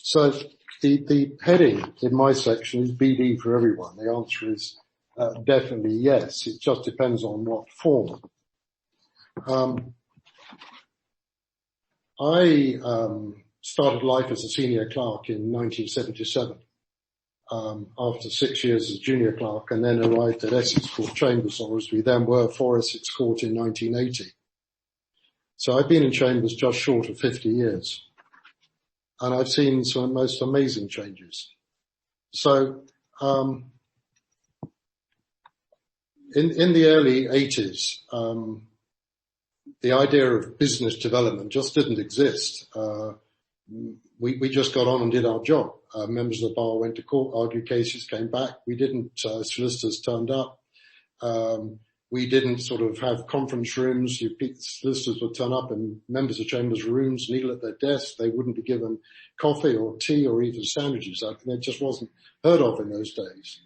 So the heading in my section is BD for everyone. The answer is definitely yes. It just depends on what form. I started life as a senior clerk in 1977 after 6 years as junior clerk, and then arrived at Essex Court Chambers, or as we then were, for Essex Court in 1980. So I've been in Chambers just short of 50 years. And I've seen some of the most amazing changes. So, in the early 80s, the idea of business development just didn't exist. We just got on and did our job. Members of the bar went to court, argued cases, came back. We didn't, solicitors turned up. We didn't sort of have conference rooms. Solicitors would turn up in members of Chambers rooms, kneel at their desks. They wouldn't be given coffee or tea or even sandwiches. It just wasn't heard of in those days.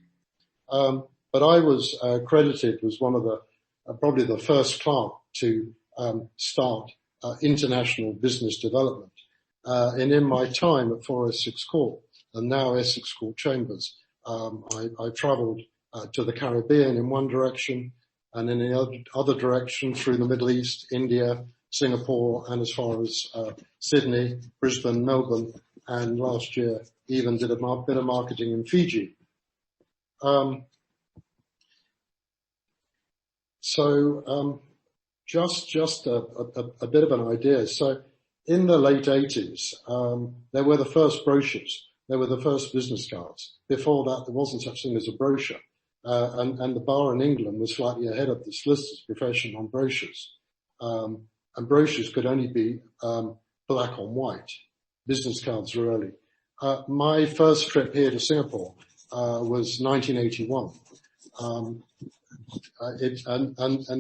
But I was credited as one of the, probably the first clerk to start international business development. And in my time at 4 Essex Court, and now Essex Court Chambers, I travelled to the Caribbean in one direction, and in the other direction through the Middle East, India, Singapore, and as far as Sydney, Brisbane, Melbourne, and last year even did a bit of marketing in Fiji. Just a bit of an idea. So in the late 80s, there were the first brochures. There were the first business cards. Before that, there wasn't such thing as a brochure. And the bar in England was slightly ahead of the solicitor's profession on brochures. And brochures could only be black on white. Business cards were early. My first trip here to Singapore was 1981. And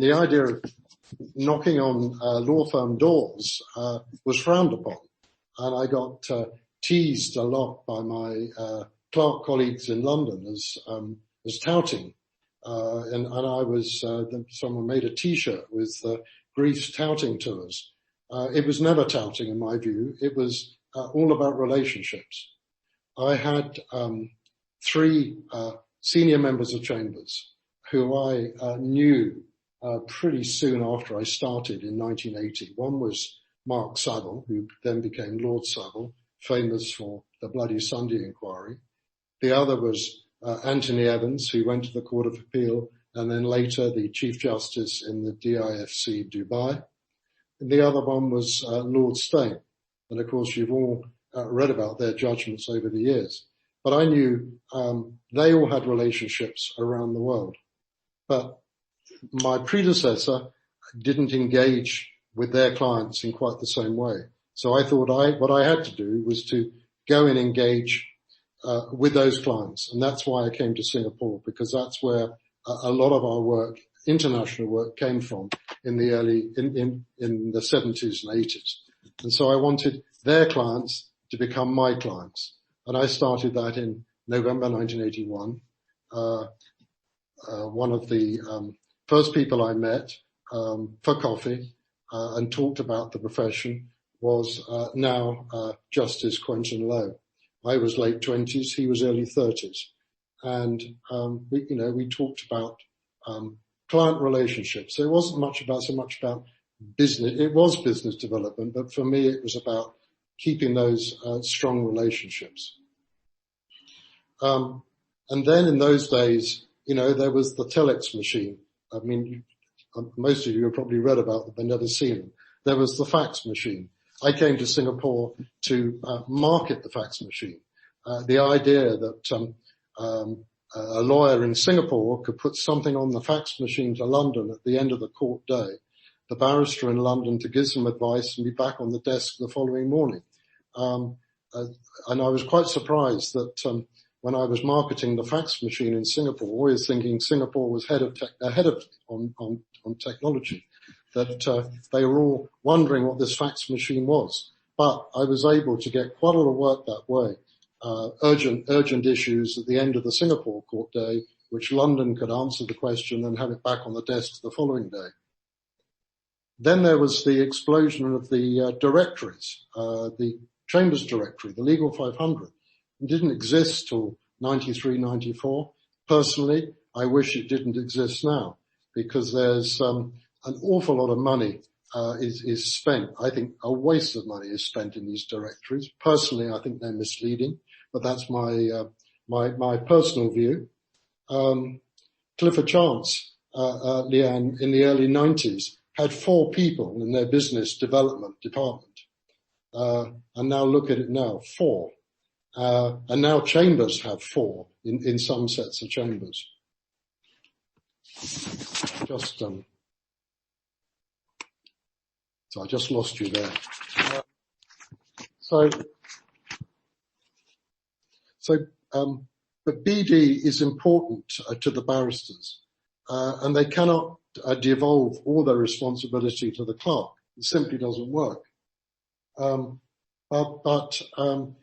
the idea of knocking on law firm doors was frowned upon. And I got teased a lot by my clerk colleagues in London as touting. And I was, someone made a t-shirt with Grief's touting tours. It was never touting in my view. It was all about relationships. I had 3 senior members of Chambers who I knew pretty soon after I started in 1980. One was Mark Saville, who then became Lord Saville, famous for the Bloody Sunday inquiry. The other was Anthony Evans, who went to the Court of Appeal, and then later the Chief Justice in the DIFC Dubai. And the other one was Lord Steyne. And of course, you've all read about their judgments over the years. But I knew they all had relationships around the world. But my predecessor didn't engage with their clients in quite the same way. So I thought what I had to do was to go and engage with those clients. And that's why I came to Singapore, because that's where a lot of our work, international work, came from in the in the 70s and 80s. And so I wanted their clients to become my clients. And I started that in November 1981. One of the first people I met for coffee and talked about the profession was now Justice Quentin Lowe. I was late 20s, he was early 30s. And we talked about client relationships. So it wasn't so much about business. It was business development, but for me it was about keeping those strong relationships. And then in those days, there was the telex machine. I mean, most of you have probably read about them, but never seen them. There was the fax machine. I came to Singapore to market the fax machine. The idea that a lawyer in Singapore could put something on the fax machine to London at the end of the court day, the barrister in London to give some advice and be back on the desk the following morning. And I was quite surprised that when I was marketing the fax machine in Singapore, always thinking Singapore was ahead on technology, that they were all wondering what this fax machine was. But I was able to get quite a lot of work that way. Urgent issues at the end of the Singapore court day, which London could answer the question and have it back on the desk the following day. Then there was the explosion of the directories. The Chambers directory, the Legal 500. It didn't exist till 93, 94. Personally, I wish it didn't exist now, because there's an awful lot of money is spent. I think a waste of money is spent in these directories. Personally, I think they're misleading, but that's my personal view. Clifford Chance, Leanne, in the early 90s, had 4 people in their business development department. And now look at it now, 4. And now Chambers have 4 in some sets of chambers. So I just lost you there. But BD is important to the barristers, and they cannot devolve all their responsibility to the clerk. It simply doesn't work.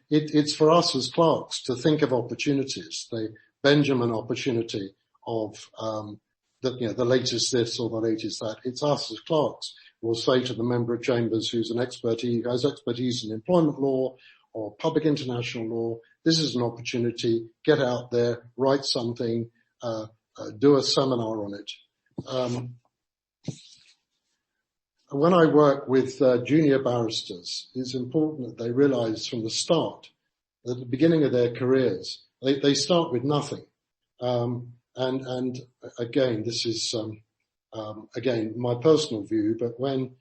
It's for us as clerks to think of opportunities. The Benjamin opportunity of the latest this or the latest that. It's us as clerks who will say to the member of Chambers who's an expert, who has expertise in employment law or public international law, this is an opportunity, get out there, write something, do a seminar on it. When I work with junior barristers, it's important that they realize from the start, at the beginning of their careers, they start with nothing. And again, this is, again, my personal view, but when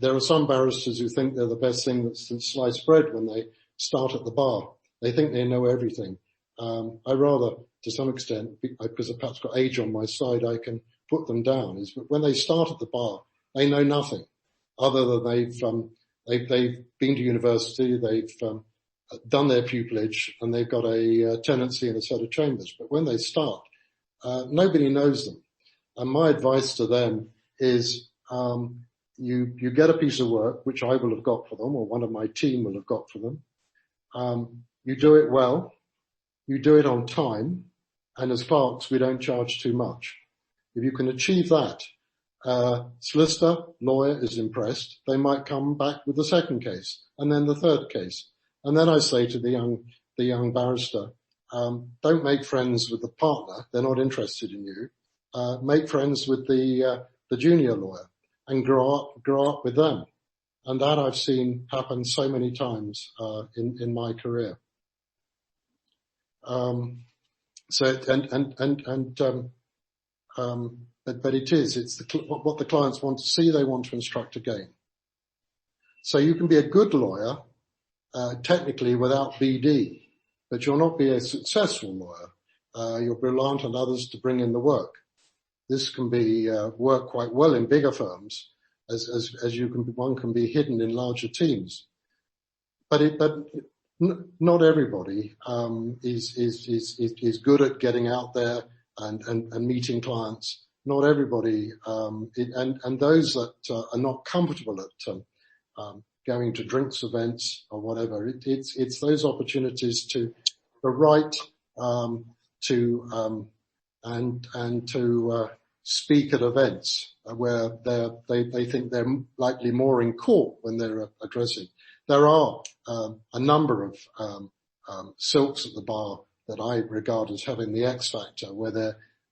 there are some barristers who think they're the best thing that's since sliced bread when they start at the bar, they think they know everything. I rather, to some extent, because I've perhaps got age on my side, I can put them down, is when they start at the bar, they know nothing other than they've been to university, they've done their pupillage, and they've got a tenancy in a set of chambers. But when they start, nobody knows them. And my advice to them is, you get a piece of work, which I will have got for them, or one of my team will have got for them. You do it well, you do it on time, and as clerks, we don't charge too much. If you can achieve that, solicitor, lawyer is impressed. They might come back with the second case, and then the third case. And then I say to the young barrister, don't make friends with the partner. They're not interested in you. Make friends with the junior lawyer and grow up with them. And that I've seen happen so many times, in my career. But it's what the clients want to see. They want to instruct again. So you can be a good lawyer, technically without BD, but you'll not be a successful lawyer. You'll be reliant on others to bring in the work. This can be work quite well in bigger firms, as one can be hidden in larger teams. But not everybody is good at getting out there and meeting clients. Not everybody, and those that are not comfortable at going to drinks events or whatever. It's those opportunities to write, to speak at events where they think they're likely more in court when they're addressing. There are a number of silks at the bar that I regard as having the X factor, where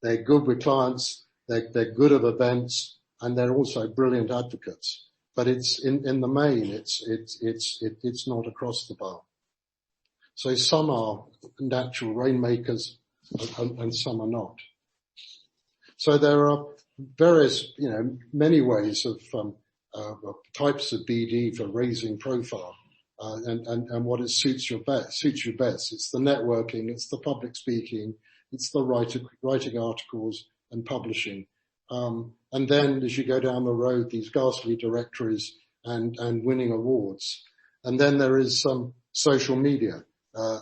they're good with clients, they're good at events, and they're also brilliant advocates. But it's in the main, it's not across the bar. So some are natural rainmakers and some are not. So there are various, many ways of types of BD for raising profile, and what suits you best. It's the networking, it's the public speaking, it's the writing articles and publishing. And then as you go down the road, these ghastly directories and winning awards. And then there is some social media,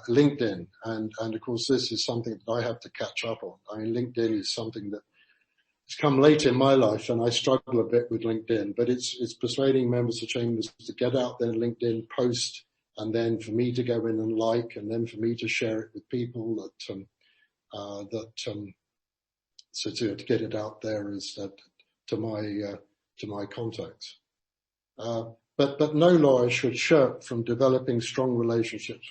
LinkedIn. And of course, this is something that I have to catch up on. I mean, LinkedIn is something that has come late in my life, and I struggle a bit with LinkedIn, but it's persuading members of Chambers to get out their LinkedIn post, and then for me to go in and like, and then for me to share it with people so to get it out there is to my contacts. But but no lawyer should shirk from developing strong relationships